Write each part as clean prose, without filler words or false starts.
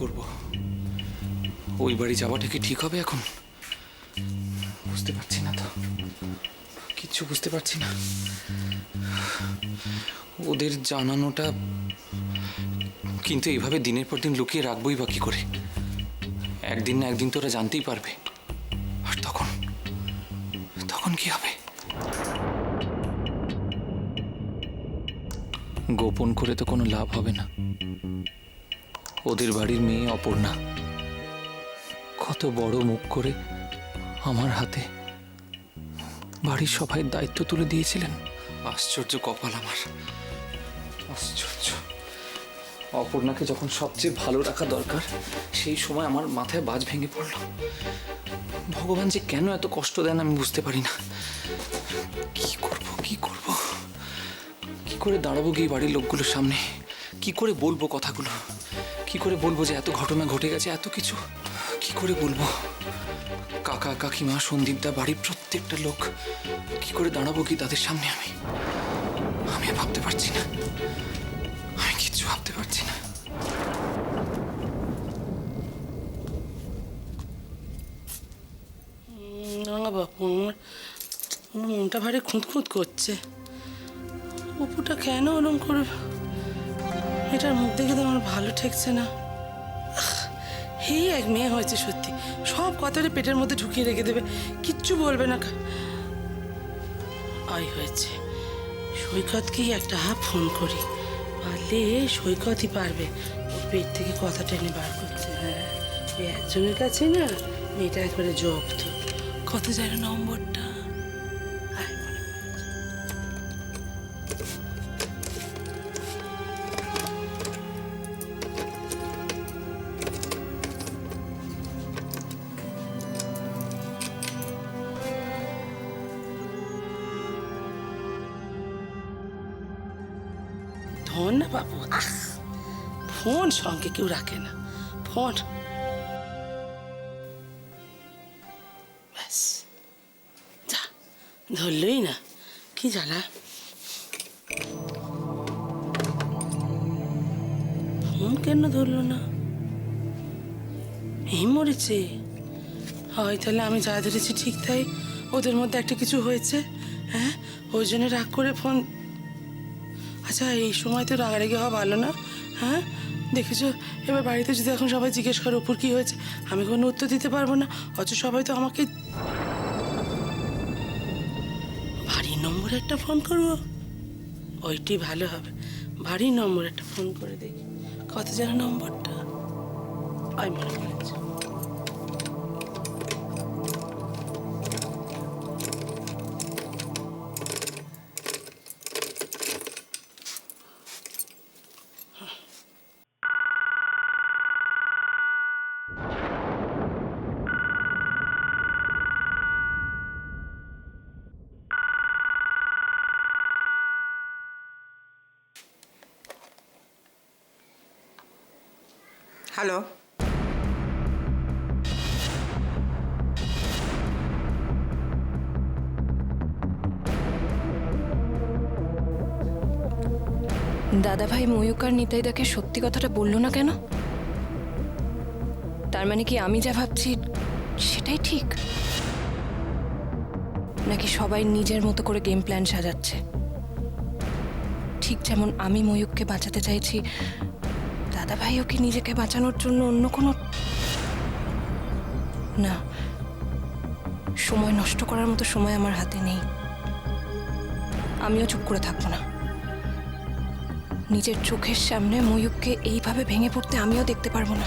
করব? ওই বাড়ি যাওয়াটা কি ঠিক হবে এখন? বুঝতে পারছি না তো, কিচ্ছু বুঝতে পারছি না। ওদের জানানোটা, কিন্তু এইভাবে দিনের পর দিন লুকিয়ে রাখবোই বা কি করে? একদিন না একদিন তো ওরা জানতেই পারবে, আর তখন তখন কি হবে? গোপন করে তো কোনো লাভ হবে না। ওদের বাড়ির মেয়ে অপর্ণা কত বড় মুখ করে আমার হাতে বাড়ির সবাই দায়িত্ব তুলে দিয়েছিলেন। আশ্চর্য কপাল আমার, আশ্চর্য। অপর্ণাকে যখন সবচেয়ে ভালো রাখা দরকার, সেই সময় আমার মাথায় বাজ ভেঙে পড়ল। ভগবান যে কেন এত কষ্ট দেন আমি বুঝতে পারি না। কি করব, কি করব, কি করে দাঁড়াবো গিয়ে বাড়ির লোকগুলোর সামনে? কি করে বলবো কথাগুলো? কি করে বলবো যে এত ঘটনা ঘটে গেছে, এত কিছু? কি করে বলবো? কাকা কাকিমা সন্দীপদা বাড়ির প্রত্যেকটা লোক, কি করে দাঁড়াবো কি তাদের সামনে? আমি ভাবতে পারছি না, আমি কিচ্ছু ভাবতে পারছি না। না বাপু, আমার মনটা ভারী খুঁতখুঁত করছে। অপুটা কেন ওরম করে? এটার মুখ দেখে তো আমার ভালো ঠেকছে না। এই এক মেয়ে হয়েছে সত্যি, সব কথাটা পেটের মধ্যে ঢুকিয়ে রেখে দেবে, কিচ্ছু বলবে না। আই হয়েছে, সৈকতকেই একটা ফোন করি, পারলে সৈকতই পারবে ওর পেট থেকে কথা টেনে বার করতে। হ্যাঁ, ওই একজনের কাছে না মেয়েটা একবারে জব্দ। কত যেন নম্বরটা? ধন না বাবু, ফোন সঙ্গে কেউ রাখে না। ফোন ব্যাস, যা ধরলই না, কি জ্বালা। ফোন কেন ধরলো না? এই মরেছে হয়, তাহলে আমি যা ধরেছি ঠিক তাই, ওদের মধ্যে একটা কিছু হয়েছে। হ্যাঁ, ওই জন্য রাগ করে ফোন। আচ্ছা, এই সময় তো রাগারাগি হওয়া ভালো না। হ্যাঁ, দেখেছো, এবার বাড়িতে যদি এখন সবাই জিজ্ঞেস করে অপুর কি হয়েছে, আমি কোনো উত্তর দিতে পারবো না। অথচ সবাই তো আমাকে ভারী নম্বর একটা ফোন করবো, ওইটি ভালো হবে। ভারী নম্বর একটা ফোন করে দেখি, কত যেন নম্বরটা। আমি মনে করেছি হ্যালো, দাদাভাই ময়ূক আর নিতাইদাকে সত্যি কথাটা বললো না কেন? তার মানে কি আমি যা ভাবছি সেটাই ঠিক, নাকি সবাই নিজের মতো করে গেম প্ল্যান সাজাচ্ছে? ঠিক যেমন আমি ময়ূককে বাঁচাতে চাইছি, দাদাভাইও কি নিজেকে বাঁচানোর জন্য অন্য কোনো? না, সময় নষ্ট করার মতো সময় আমার হাতে নেই। আমিও চুপ করে থাকবো না। নিজের চোখের সামনে ময়ূককে এইভাবে ভেঙে পড়তে আমিও দেখতে পারবো না।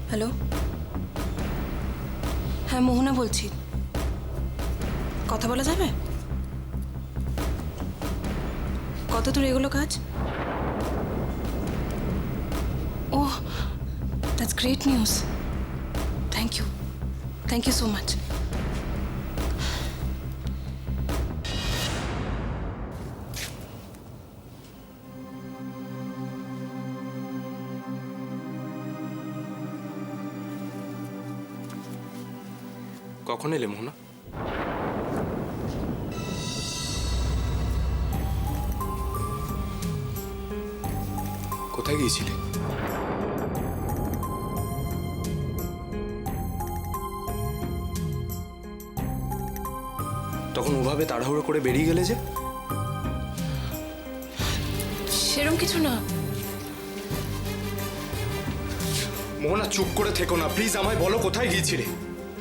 হ্যালো, হ্যাঁ মোহনা বলছি, কথা বলা যাবে? কত দূর এগুলো কাজ? Oh, that's great news. Thank you so much. কখন এলে মোহনা? কোথায় গিয়েছিলে? তখন ওভাবে তাড়াহুড়ো করে বেরিয়ে গেলে যে? সেরকম কিছু না। মোহনা চুপ করে থেকো না প্লিজ, আমায় বলো কোথায় গিয়েছিলে?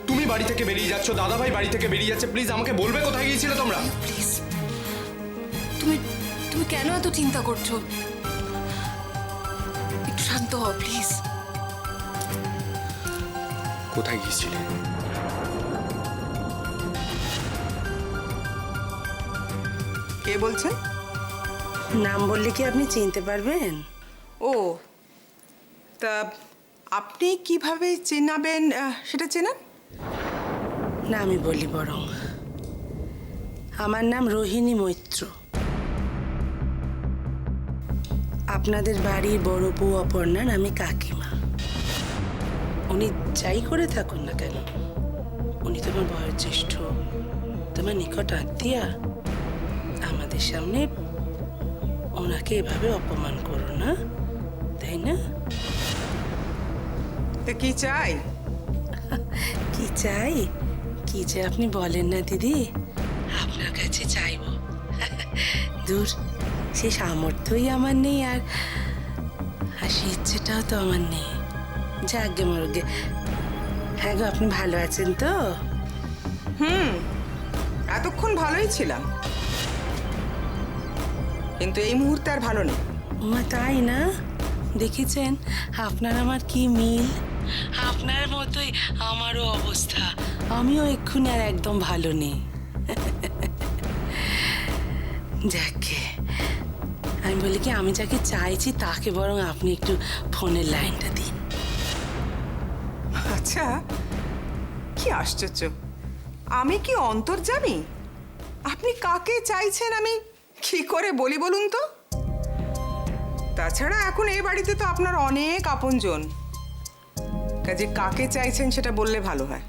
তুমি বাড়ি থেকে বেরিয়ে যাচ্ছ, দাদাভাই বাড়ি থেকে বেরিয়ে যাচ্ছে, প্লিজ আমাকে বলবে কোথায় গিয়েছিলে তোমরা? প্লিজ, তুমি তুমি কেন এত চিন্তা করছো? একটু শান্ত হও প্লিজ। কোথায় গিয়েছিলে? কে বলছেন? নাম বললে কি আপনি চিনতে পারবেন? ও, তা আপনি কিভাবে চেনাবেন সেটা চেনান? না আমি বলি বরং, আমার নাম রোহিণী মৈত্র। আপনাদের বাড়ির বড় বউ অপর্ণার আমি কাকিমা। উনি যাই করে থাকুন না কেন, উনি তোমার বয়োজ্যেষ্ঠ, তোমার নিকট আত্মীয়া। আমাদের সামনে ওনাকে এভাবে অপমান করো না, তাই না? তা কি চাই? কি চাই? কি যে আপনি বলেন না দিদি, আপনার কাছে চাইবো? দূর, সে সামর্থ্যই আমার নেই, আর সে ইচ্ছেটাও তো আমার নেই। যাকে মরগে। হ্যাঁ গো, আপনি ভালো আছেন তো? এতক্ষণ ভালোই ছিলাম, কিন্তু এই মুহূর্তে আর ভালো নেই। মা তাই না? দেখেছেন আপনার আমার কি মিল? আপনার মতোই আমারও অবস্থা, আমিও এক্ষুনি আর একদম ভালো নেই। যাকে আমি বলি কি, আমি যাকে চাইছি তাকে বরং আপনি একটু ফোনের লাইনটা দিন। আচ্ছা, কি আশ্চর্য, আমি কি অন্তর্যামী? আপনি কাকে চাইছেন আমি কি করে বলি বলুন তো? তাছাড়া এখন এই বাড়িতে তো আপনার অনেক আপনজন, কাজে কাকে চাইছেন সেটা বললে ভালো হয়।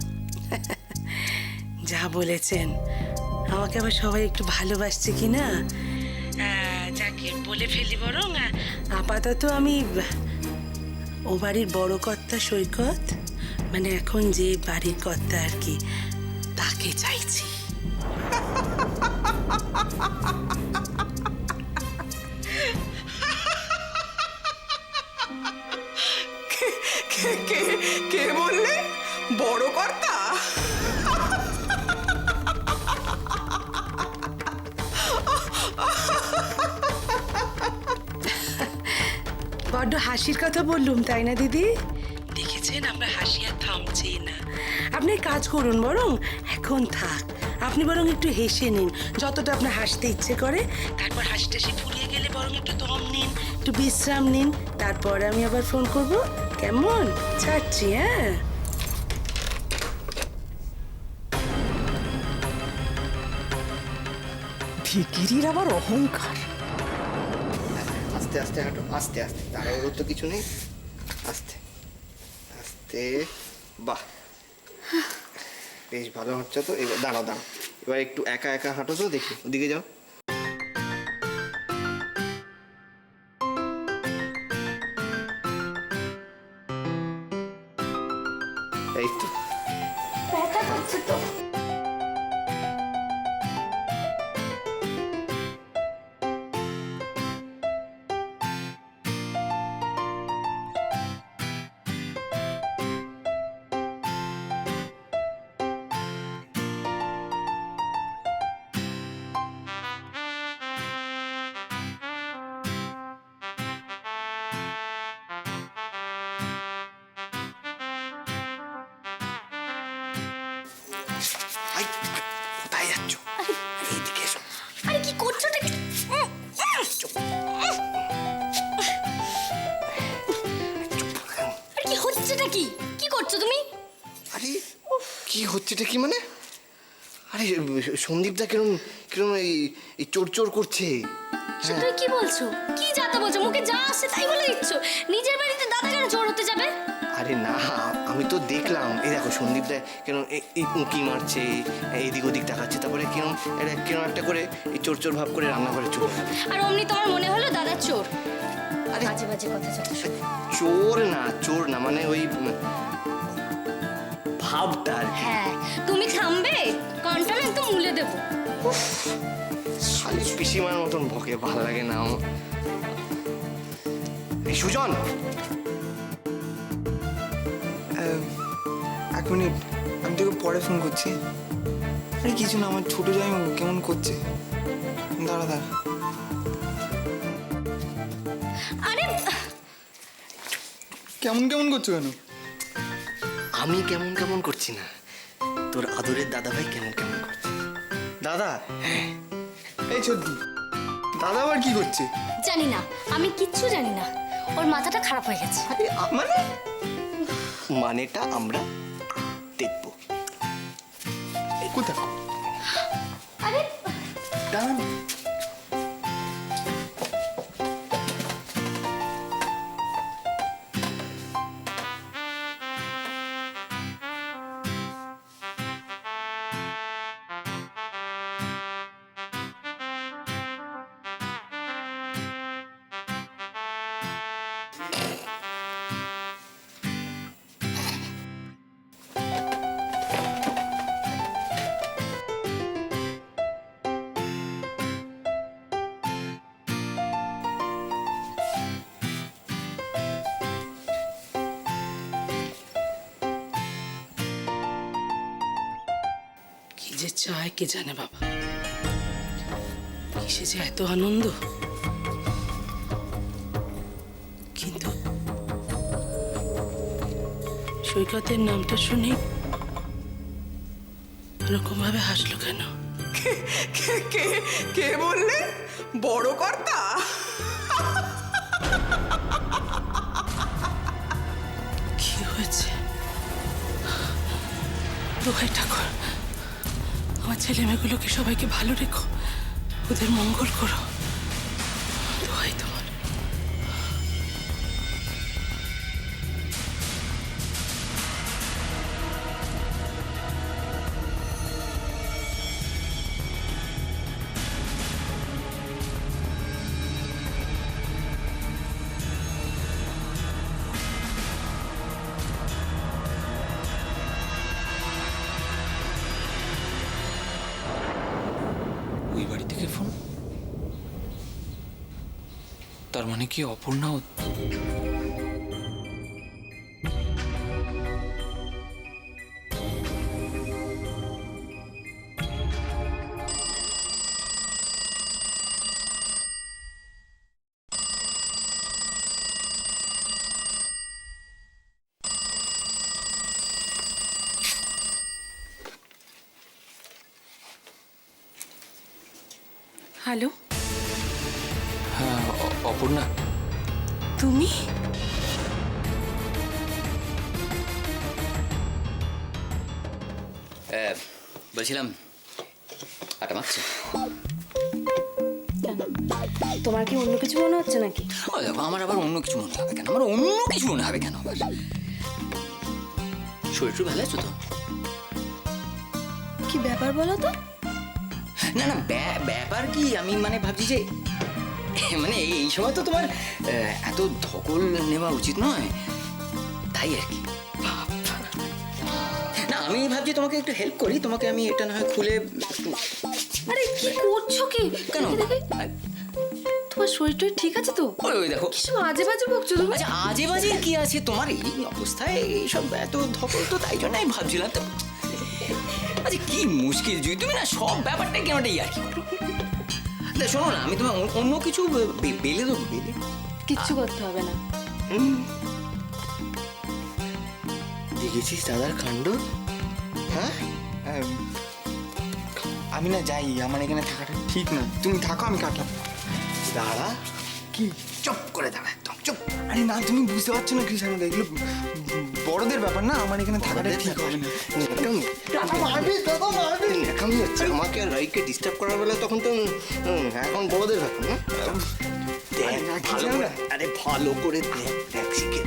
যা বলেছেন, আমাকে আবার সবাই একটু ভালোবাসছে কি না? যাকে বলে ফেলি বরং, আপাতত আমি ও বাড়ির বড় কর্তা সৈকত, মানে এখন যে বাড়ির কর্তা আর কি, তাকে চাইছি। কে কে বললে বড় কর্তা? বড্ড হাসির কথা বললুম তাই না দিদি? দেখেছেন আপনার হাসি আর থামছেই না। আপনি এক কাজ করুন, বরং এখন থাক, আপনি বরং একটু হেসে নিন যতটা আপনার হাসতে ইচ্ছে করে। তারপর হাসিটা সে ফুরিয়ে গেলে বরং একটু দম নিন, একটু বিশ্রাম নিন, তারপর আমি আবার ফোন করব। কেমন? ছাড়ছি, হ্যাঁ? ভিকিরির আবার অহংকার। আস্তে আস্তে হাঁটো, আস্তে আস্তে, তাড়াহুড়ো তো কিছু নেই, আস্তে আস্তে। বাহ, বেশ ভালো হচ্ছে তো। এবার দাঁড়াও দাঁড়াও, এবার একটু একা একা হাঁটো তো, দেখি ওদিকে যাও। এই তো, ব্যথা করছে তো। আই, কোথায় যাচ্ছ? এইদিকে এসো। আরে কি করছো এটা? আরে কি হচ্ছেটা কি? কি করছো তুমি? আরে কি হচ্ছেটা কি মানে? আরে সন্দীপদা কিরম কিরম এই চোর চোর করছে। সে তুই কি বলছো? কি যাতা বলছো? মুখে যা আসে তাই বলে দিচ্ছ। নিজের বাড়িতে দাদা কেন চোর হতে যাবে? আরে না, আমি তো দেখলাম, এই দেখো সন্দীপদা কেন এই উঁকি মারছে, এইদিক ওদিক দেখাচ্ছে, তারপরে কিরম এটা কিরম একটা করে এই চোর চোর ভাব করে রান্নাঘরে চলে গেল। আর অমনি তোমার মনে হলো দাদা চোর? আরে বাজে বাজে কথা যত সব। চোর না মানে ওই ভাবটা আর কি। হ্যাঁ তুমি থামবে, কানটা না একদম মুলে দেবো। শালি পিসিমার মতন বকে, ভালো লাগে না আমার। এই সুজন, এক মিনিট, আমি তোকে পরে ফোন করছি। আরে কিছু না, আমার ছোট জামাই কেমন করছে, দাঁড়া দাঁড়া। আরে কেমন কেমন করছো কেন? আমি কেমন কেমন করছি না, তোর আদরের দাদা ভাই কেমন কেমন করছে। দাদা, এই ছোট দাদা আবার কি করছে? জানি না, আমি কিচ্ছু জানি না, ওর মাথাটা খারাপ হয়ে গেছে। আরে মানে মানেটা আমরা দেখবো। কোথায়? আরে দাঁড়ান। কি যে চায় কে জানে বাবা, কিসে যে এত আনন্দ। কিন্তু সৈকতের নামটা শুনে এরকম ভাবে হাসলো কেন? কে কে কে কে বললেন? বড় কর্তা? কি হয়েছে? দোহাই ঠাকুর, আমার ছেলে মেয়েগুলোকে সবাইকে ভালো রেখো, ওদের মঙ্গল করো, দোহাই তোমার। ওই বাড়ি থেকে ফোন, তার মানে কি অপর্ণা হ্যালো, হ্যাঁ অপর্ণা, তুমি? বলছিলাম আটা মারছো? তোমার কি অন্য কিছু মনে হচ্ছে নাকি? ও দেখো, আমার আবার অন্য কিছু মনে হবে কেন? আমার অন্য কিছু মনে হবে কেন আবার? শরীর ভালো আছো তো? কি ব্যাপার বলো তো? না না, ব্যাপার কি, আমি মানে ভাবছি যে মানে এই সময় তো তোমার এত ধকল নেওয়া উচিত নয়, তাই আর কি। না আমি ভাবছি তোমাকে একটু হেল্প করি, তোমাকে আমি এটা না হয় খুলে একটু। আরে কি করছো কি? কেন? দেখি, তোমার শরীরটা ঠিক আছে তো? ওই ওই দেখো। কিছু আজে বাজে বকছো তুমি। আচ্ছা আজে বাজে কি আছে তোমার এই অবস্থায়? এইসব এত ধকল তো, তাই জন্য আমি ভাবছিলাম তো। আচ্ছা কি মুশকিল জুই, তুমি না সব ব্যাপারটা কেন আর কি করো? শোনো না, আমি তোমার অন্য কিছু বেলে দেবো, বেলে। কিচ্ছু করতে হবে না। দেখেছিস দাদার কাণ্ড? হ্যাঁ, আমি না যাই, আমার এখানে থাকাটা ঠিক না। তুমি থাকো, আমি কাটলাম। দাঁড়া, কি? চুপ করে দাঁড়া, একদম চুপ। আরে না, তুমি বুঝতে পারছো না কৃষাণ, এগুলো বড়দের ব্যাপার না, আমার এখানে থাকাটা ঠিক হবে না। ন্যাকামি হচ্ছে, আমাকে আর রাইকে ডিস্টার্ব করার বেলা তখন তো এখন বড়দের ব্যাপার না। দেখ ভালো করে, আরে ভালো করে দেখ, দেখ শিখে।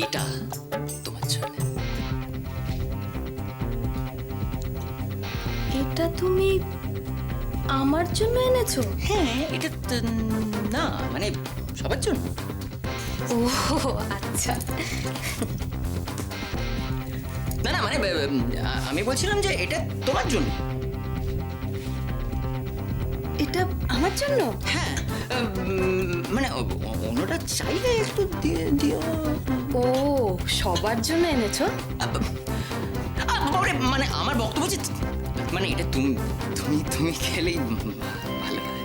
এটা তোমার জন্য। এটা তুমি আমার জন্য এনেছো? হ্যাঁ, এটা না মানে সবার জন্য। ও আচ্ছা। না না মানে আমি বলছিলাম যে এটা তোমার জন্য। এটা আমার জন্য? হ্যাঁ, মানে অন্যটা চাইলে একটু দিয়ে দিও। ও সবার জন্য এনেছো? মানে আমার বক্তব্য যে মানে এটা তুমি তুমি তুমি খেলেই ভালো হয়।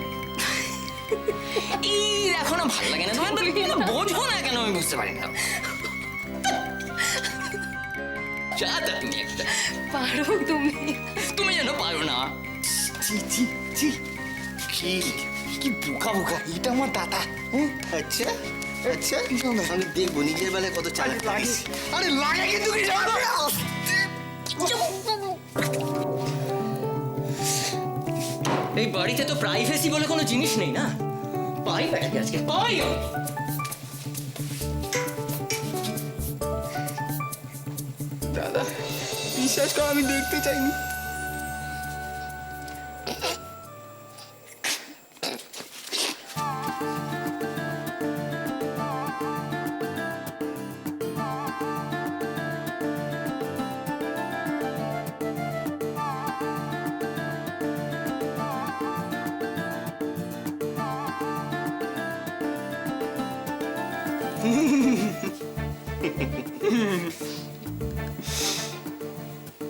এই দেখো না, ভালো লাগে না তোমার, বোঝো না কেন আমি বুঝতে পারি না। চাটা তুমি একটা পারো তুমি? তুমি যেন পারো না। জি জি জি কি কি বোকা বোকা, এটা আমার দাদা। আচ্ছা আচ্ছা, আমি দেখবো নিজের বেলায় কত চালাক লাগিস। আরে লাগে কিন্তু কি জানো? এই বাড়িতে তো প্রাইভেসি বলে কোনো জিনিস নেই না। পাই ব্যাটাকে আজকে পাই। দাদা বিশ্বাস করো, আমি দেখতে চাইনি।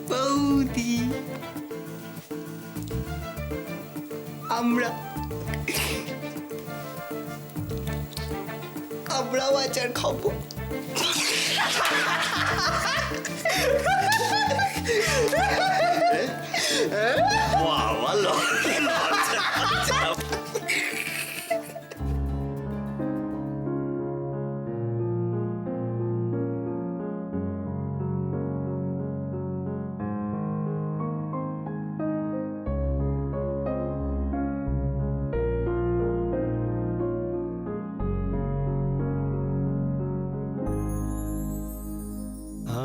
বৌদি, আমরাও আচার খাবো। ভালো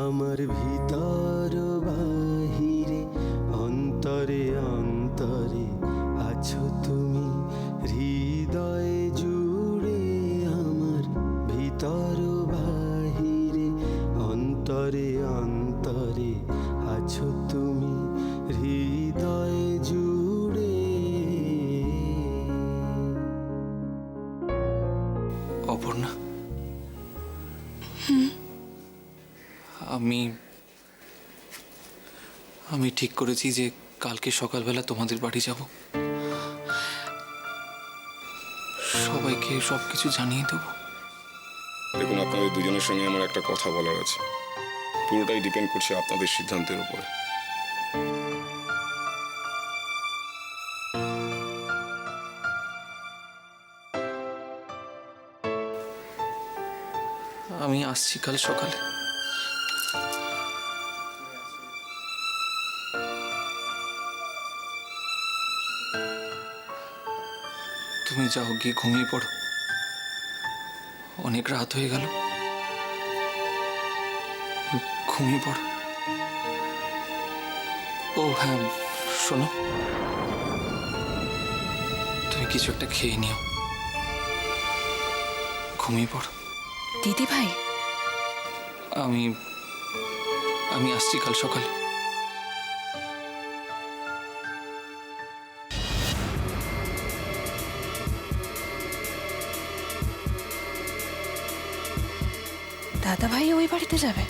আমার ভিতর বাহিরে অন্তরে অন্তরে আছো তুমি, হৃদয় জুড়ে আমার ভিতর বাহিরে অন্তরে অন্তরে আছো তুমি, হৃদয় জুড়ে। অপর্ণা, আমি ঠিক করেছি যে কালকে সকালবেলা তোমাদের বাড়ি যাব। সবাইকে সবকিছু জানিয়ে দেবো। দেখুন, আপনাদের দুজনের সঙ্গে আমার একটা কথা বলার আছে। পুরোটাই ডিপেন্ড করছে আপনাদের সিদ্ধান্তের উপরে। আমি আসছি কাল সকালে। তুমি যাও, গিয়ে ঘুমিয়ে পড়ো, অনেক রাত হয়ে গেল। ঘুমিয়ে পড়ো। ও হ্যাঁ, শোনো, তুমি কিছু একটা খেয়ে নিও, ঘুমিয়ে পড়ো। দিদি ভাই, আমি আসছি কাল সকালে। দাদা ভাই ওই বাড়িতে যাবে?